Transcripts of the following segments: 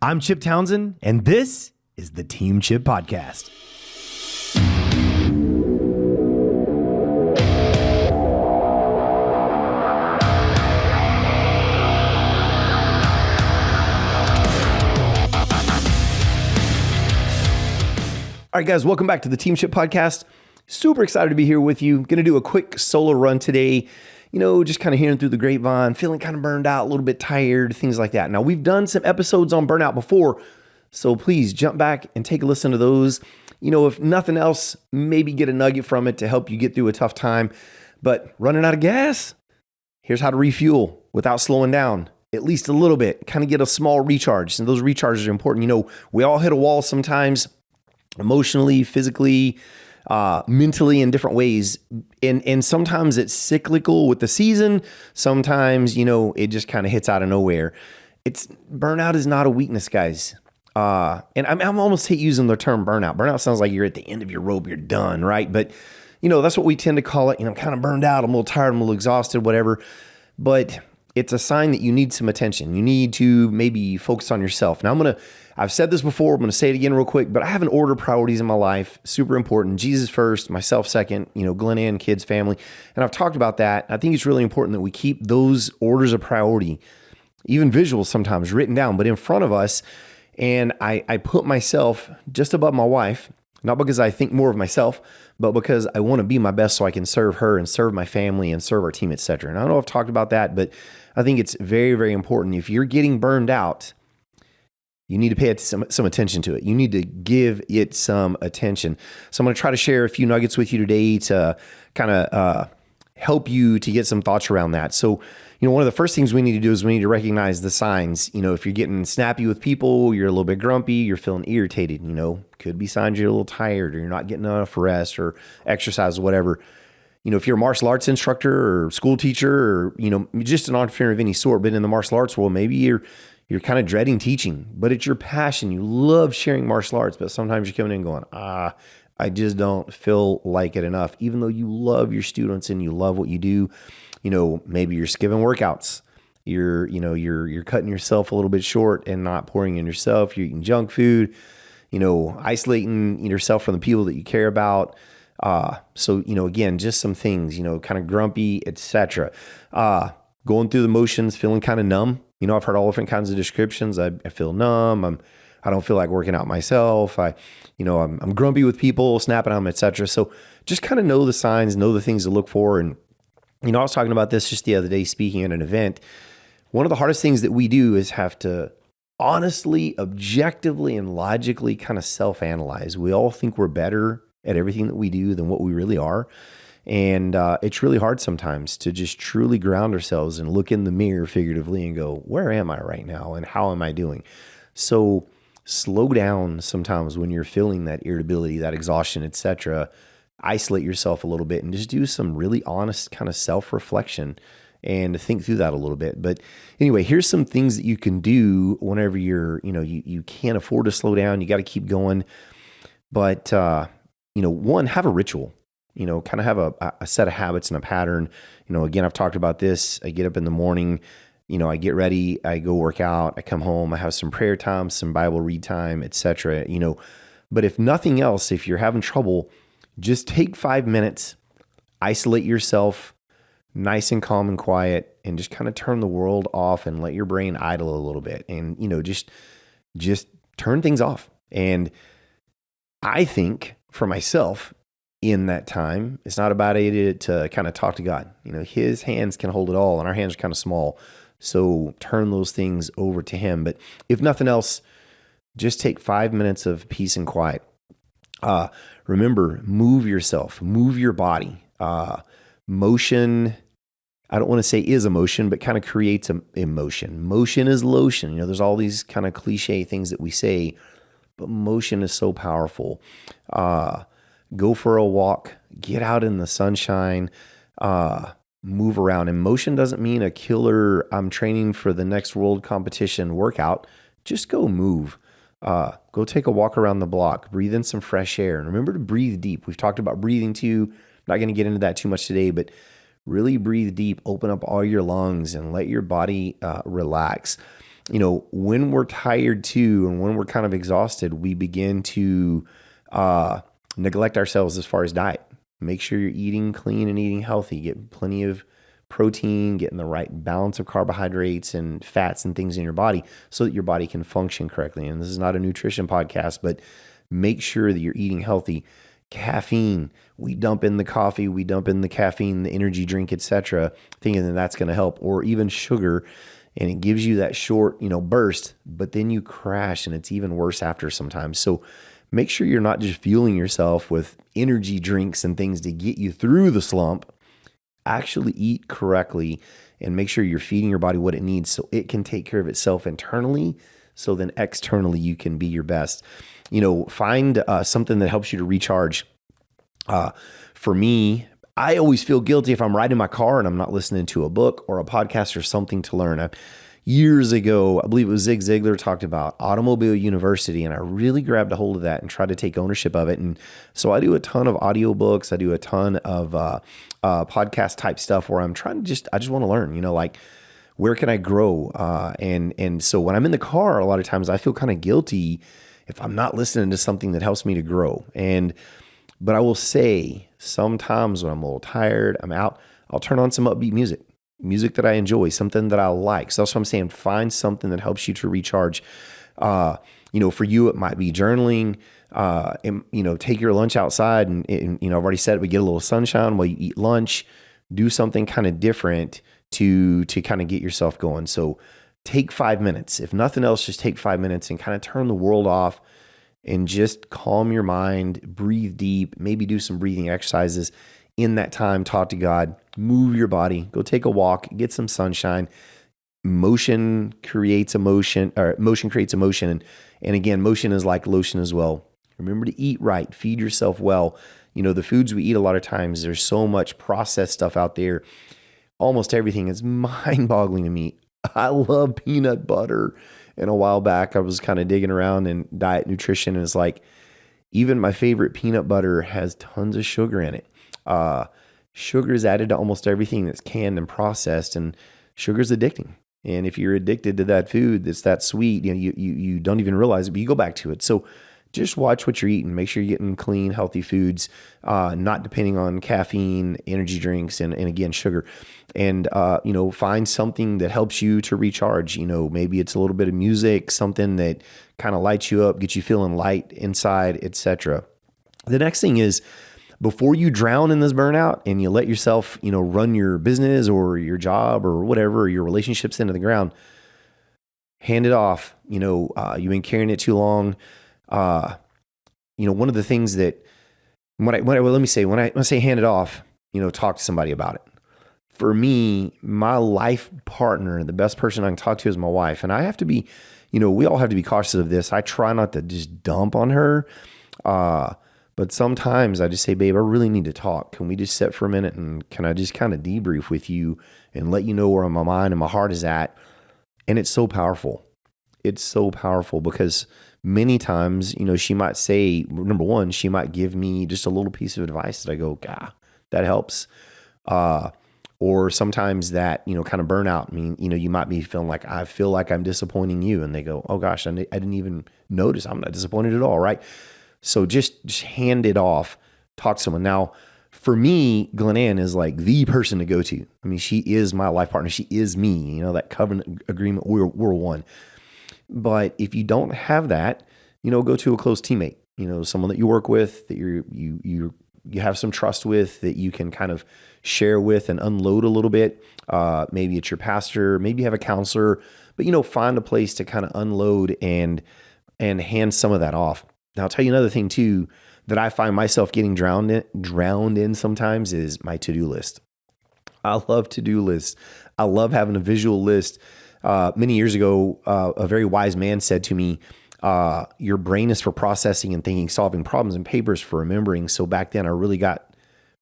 I'm Chip Townsend, and this is the Team Chip Podcast. All right, guys, welcome back to the Team Chip Podcast. Super excited to be here with you. Going to do a quick solo run today. Just kind of hearing through the grapevine, feeling kind of burned out, a little bit tired, things like that. Now, we've done some episodes on burnout before, so please jump back and take a listen to those. If nothing else, maybe get a nugget from it to help you get through a tough time. But running out of gas, here's how to refuel without slowing down, at least a little bit, kind of get a small recharge. And those recharges are important. We all hit a wall sometimes, emotionally, physically, mentally, in different ways. And sometimes it's cyclical with the season. Sometimes, it just kind of hits out of nowhere. Burnout is not a weakness, guys. And I'm almost hate using the term burnout. Burnout sounds like you're at the end of your rope, you're done, right? But, that's what we tend to call it. I'm kind of burned out, I'm a little tired, I'm a little exhausted, whatever. But it's a sign that you need some attention. You need to maybe focus on yourself. Now I've said this before, I'm going to say it again real quick, but I have an order of priorities in my life, super important. Jesus first, myself second, Glenn Ann, kids, family. And I've talked about that. I think it's really important that we keep those orders of priority, even visuals sometimes, written down, but in front of us. And I put myself just above my wife, not because I think more of myself, but because I want to be my best so I can serve her and serve my family and serve our team, etc. And I don't know if I've talked about that, but I think it's very, very important. If you're getting burned out, you need to pay some attention to it. You need to give it some attention. So I'm going to try to share a few nuggets with you today to kind of help you to get some thoughts around that. So, one of the first things we need to do is we need to recognize the signs. If you're getting snappy with people, you're a little bit grumpy, you're feeling irritated, could be signs you're a little tired or you're not getting enough rest or exercise or whatever. If you're a martial arts instructor or school teacher or, just an entrepreneur of any sort, but in the martial arts world, maybe you're kind of dreading teaching, but it's your passion. You love sharing martial arts, but sometimes you're coming in going, I just don't feel like it enough. Even though you love your students and you love what you do, maybe you're skipping workouts. You're cutting yourself a little bit short and not pouring in yourself. You're eating junk food, isolating yourself from the people that you care about. So, again, just some things, kind of grumpy, etc. Going through the motions, feeling kind of numb. I've heard all different kinds of descriptions. I feel numb. I don't feel like working out myself. I'm grumpy with people, snapping at them, etc. So just kind of know the signs, know the things to look for. And, I was talking about this just the other day, speaking at an event. One of the hardest things that we do is have to honestly, objectively, and logically kind of self-analyze. We all think we're better at everything that we do than what we really are. And it's really hard sometimes to just truly ground ourselves and look in the mirror figuratively and go, where am I right now? And how am I doing? So slow down sometimes when you're feeling that irritability, that exhaustion, etc. Isolate yourself a little bit and just do some really honest kind of self-reflection and think through that a little bit. But anyway, here's some things that you can do whenever you're, you can't afford to slow down. You got to keep going. But, one, have a ritual. Kind of have a set of habits and a pattern. Again, I've talked about this. I get up in the morning, I get ready, I go work out, I come home, I have some prayer time, some Bible read time, etc. But if nothing else, if you're having trouble, just take 5 minutes, isolate yourself, nice and calm and quiet, and just kind of turn the world off and let your brain idle a little bit. And, just turn things off. And I think for myself, in that time, it's not a bad idea to kind of talk to God. His hands can hold it all and our hands are kind of small. So turn those things over to him. But if nothing else, just take 5 minutes of peace and quiet. Remember, move yourself, move your body. Motion, I don't want to say is emotion, but kind of creates emotion. Motion is lotion. There's all these kind of cliche things that we say, but motion is so powerful. Go for a walk, get out in the sunshine, move around. And motion doesn't mean a killer, I'm training for the next world competition workout. Just go move. Go take a walk around the block, breathe in some fresh air. And remember to breathe deep. We've talked about breathing too. I'm not going to get into that too much today, but really breathe deep, open up all your lungs and let your body relax. when we're tired too, and when we're kind of exhausted, we begin to neglect ourselves as far as diet. Make sure you're eating clean and eating healthy. Get plenty of protein, getting the right balance of carbohydrates and fats and things in your body so that your body can function correctly. And this is not a nutrition podcast, but make sure that you're eating healthy. Caffeine, we dump in the coffee, we dump in the caffeine, the energy drink, etc., thinking that that's going to help, or even sugar, and it gives you that short, burst, but then you crash and it's even worse after sometimes. So make sure you're not just fueling yourself with energy drinks and things to get you through the slump. Actually eat correctly and make sure you're feeding your body what it needs so it can take care of itself internally, so then externally you can be your best. Find something that helps you to recharge. For me, I always feel guilty if I'm riding in my car and I'm not listening to a book or a podcast or something to learn. Years ago, I believe it was Zig Ziglar talked about Automobile University, and I really grabbed a hold of that and tried to take ownership of it. And so I do a ton of audiobooks. I do a ton of podcast type stuff where I'm trying to I just want to learn, like where can I grow? And so when I'm in the car, a lot of times I feel kind of guilty if I'm not listening to something that helps me to grow. But I will say sometimes when I'm a little tired, I'm out, I'll turn on some upbeat music that I enjoy, something that I like. So that's what I'm saying. Find something that helps you to recharge. For you, it might be journaling, and, take your lunch outside and I've already said it, we get a little sunshine while you eat lunch, do something kind of different to kind of get yourself going. So take 5 minutes. If nothing else, just take 5 minutes and kind of turn the world off and just calm your mind, breathe deep, maybe do some breathing exercises. In that time, talk to God, move your body, go take a walk, get some sunshine. Motion creates emotion, or motion creates emotion. And again, motion is like lotion as well. Remember to eat right, feed yourself well. The foods we eat a lot of times, there's so much processed stuff out there. Almost everything is mind-boggling to me. I love peanut butter. And a while back, I was kind of digging around in diet nutrition, and it's like, even my favorite peanut butter has tons of sugar in it. Sugar is added to almost everything that's canned and processed, and sugar is addicting. And if you're addicted to that food that's that sweet, you don't even realize it, but you go back to it. So just watch what you're eating. Make sure you're getting clean, healthy foods, not depending on caffeine, energy drinks, and again, sugar. And, find something that helps you to recharge. Maybe it's a little bit of music, something that kind of lights you up, gets you feeling light inside, etc. The next thing is, before you drown in this burnout and you let yourself, run your business or your job or whatever, or your relationships into the ground, hand it off. You've been carrying it too long. One of the things that when I say hand it off, talk to somebody about it. For me, my life partner, the best person I can talk to is my wife. And I have to be, we all have to be cautious of this. I try not to just dump on her. But sometimes I just say, babe, I really need to talk. Can we just sit for a minute and can I just kind of debrief with you and let you know where my mind and my heart is at? And it's so powerful. It's so powerful because many times, she might say, number one, she might give me just a little piece of advice that I go, that helps. Or sometimes that, kind of burnout. You might be feeling like, I feel like I'm disappointing you. And they go, oh gosh, I didn't even notice. I'm not disappointed at all, right? So just hand it off, talk to someone. Now, for me, Glenann is like the person to go to. She is my life partner. She is me, that covenant agreement. We're one. But if you don't have that, go to a close teammate, someone that you work with, that you have some trust with, that you can kind of share with and unload a little bit. Maybe it's your pastor, maybe you have a counselor, but find a place to kind of unload and hand some of that off. Now, I'll tell you another thing too that I find myself getting drowned in sometimes is my to-do list. I love to-do lists. I love having a visual list. Many years ago, a very wise man said to me, your brain is for processing and thinking, solving problems, and paper is for remembering. So back then I really got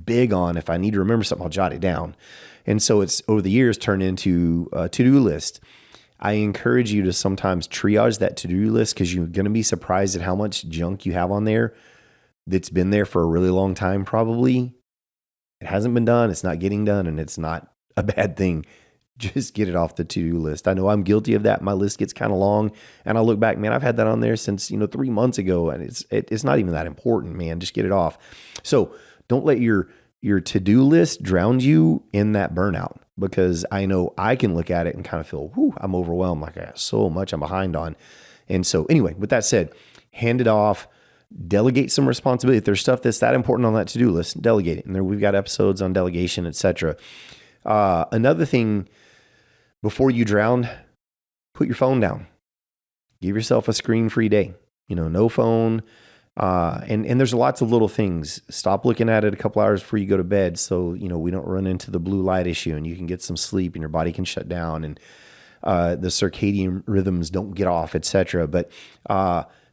big on, if I need to remember something, I'll jot it down. And so it's over the years turned into a to-do list. I encourage you to sometimes triage that to-do list because you're going to be surprised at how much junk you have on there that's been there for a really long time. Probably it hasn't been done. It's not getting done, and it's not a bad thing. just get it off the to-do list. I know I'm guilty of that. My list gets kind of long, and I look back, man, I've had that on there since 3 months ago, and it's not even that important, man. Just get it off. So don't let your to-do list drown you in that burnout, because I know I can look at it and kind of feel, I'm overwhelmed. Like I got so much I'm behind on. And so anyway, with that said, hand it off, delegate some responsibility. If there's stuff that's that important on that to-do list, delegate it. And there we've got episodes on delegation, etc. Another thing, before you drown, put your phone down. Give yourself a screen-free day. No phone. And there's lots of little things. Stop looking at it a couple hours before you go to bed, so we don't run into the blue light issue, and you can get some sleep, and your body can shut down, and the circadian rhythms don't get off, etc. But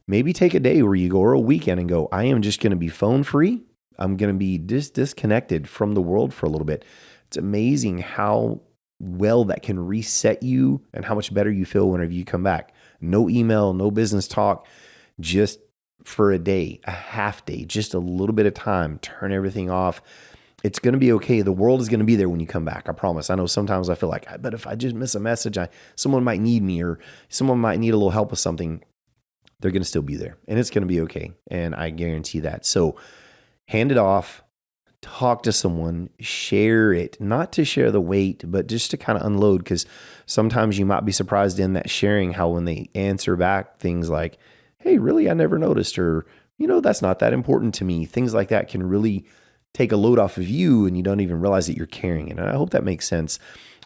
maybe take a day where you go, or a weekend, and go, I am just going to be phone free. I'm going to be disconnected from the world for a little bit. It's amazing how well that can reset you and how much better you feel whenever you come back. No email, no business talk, just for a day, a half day, just a little bit of time, turn everything off. It's going to be okay. The world is going to be there when you come back. I promise. I know sometimes I feel like, but if I just miss a message, someone might need me, or someone might need a little help with something. They're going to still be there, and it's going to be okay. And I guarantee that. So hand it off. Talk to someone, share it, not to share the weight, but just to kind of unload, because sometimes you might be surprised in that sharing how when they answer back things like, hey, really, I never noticed, or, that's not that important to me. Things like that can really take a load off of you, and you don't even realize that you're carrying it. And I hope that makes sense.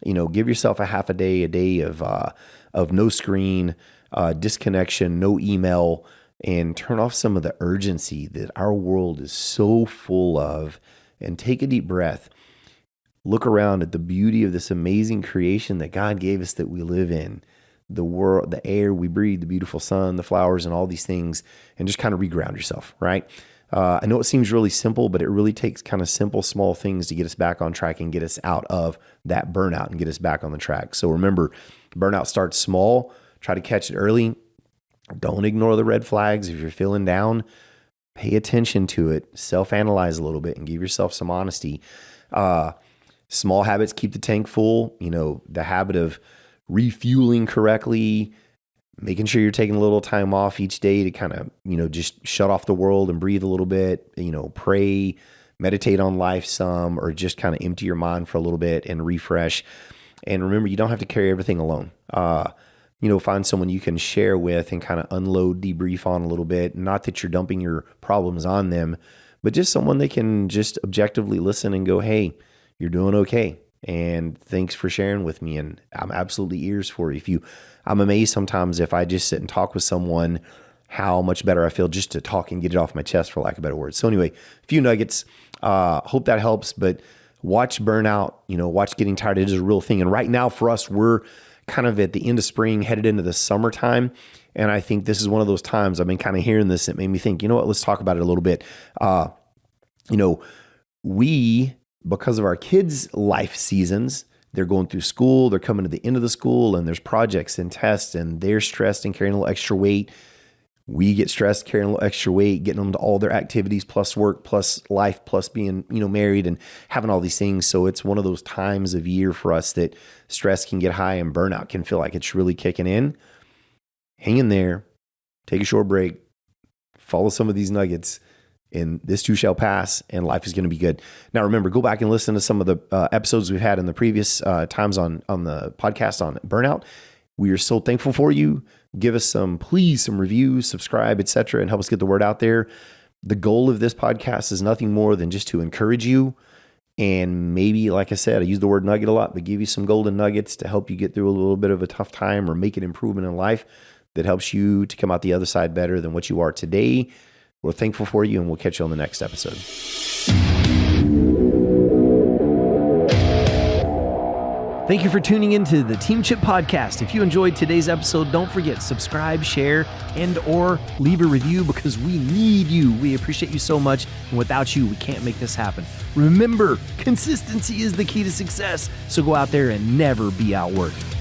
Give yourself a half a day of no screen, disconnection, no email, and turn off some of the urgency that our world is so full of. And take a deep breath. Look around at the beauty of this amazing creation that God gave us, that we live in. The world, the air we breathe, the beautiful sun, the flowers, and all these things, and just kind of reground yourself, right? I know it seems really simple, but it really takes kind of simple, small things to get us back on track and get us out of that burnout and get us back on the track. So remember, burnout starts small. Try to catch it early. Don't ignore the red flags. If you're feeling down, pay attention to it, self-analyze a little bit, and give yourself some honesty. Small habits keep the tank full. The habit of refueling correctly, making sure you're taking a little time off each day to kind of, just shut off the world and breathe a little bit, pray, meditate on life some, or just kind of empty your mind for a little bit and refresh. And remember, you don't have to carry everything alone. Find someone you can share with and kind of unload, debrief on a little bit. Not that you're dumping your problems on them, but just someone they can just objectively listen and go, hey, you're doing okay. And thanks for sharing with me. And I'm absolutely ears for you. I'm amazed sometimes if I just sit and talk with someone, how much better I feel just to talk and get it off my chest, for lack of better words. So anyway, a few nuggets. Hope that helps, but watch burnout, watch getting tired. It is a real thing. And right now for us, we're kind of at the end of spring, headed into the summertime. And I think this is one of those times I've been kind of hearing this. It made me think, let's talk about it a little bit. We, because of our kids' life seasons, they're going through school, they're coming to the end of the school, and there's projects and tests, and they're stressed and carrying a little extra weight. We get stressed, carrying a little extra weight, getting them to all their activities, plus work, plus life, plus being, married and having all these things. So it's one of those times of year for us that stress can get high and burnout can feel like it's really kicking in. Hang in there, take a short break, follow some of these nuggets, and this too shall pass, and life is going to be good. Now, remember, go back and listen to some of the episodes we've had in the previous times on the podcast on burnout. We are so thankful for you. Give us some reviews, subscribe, etc., and help us get the word out there. The goal of this podcast is nothing more than just to encourage you, and maybe, like I said, I use the word nugget a lot, but give you some golden nuggets to help you get through a little bit of a tough time or make an improvement in life that helps you to come out the other side better than what you are today. We're thankful for you, and we'll catch you on the next episode. Thank you for tuning into the Team Chip Podcast. If you enjoyed today's episode, don't forget, subscribe, share, and or leave a review, because we need you. We appreciate you so much, and without you, we can't make this happen. Remember, consistency is the key to success, so go out there and never be outworked.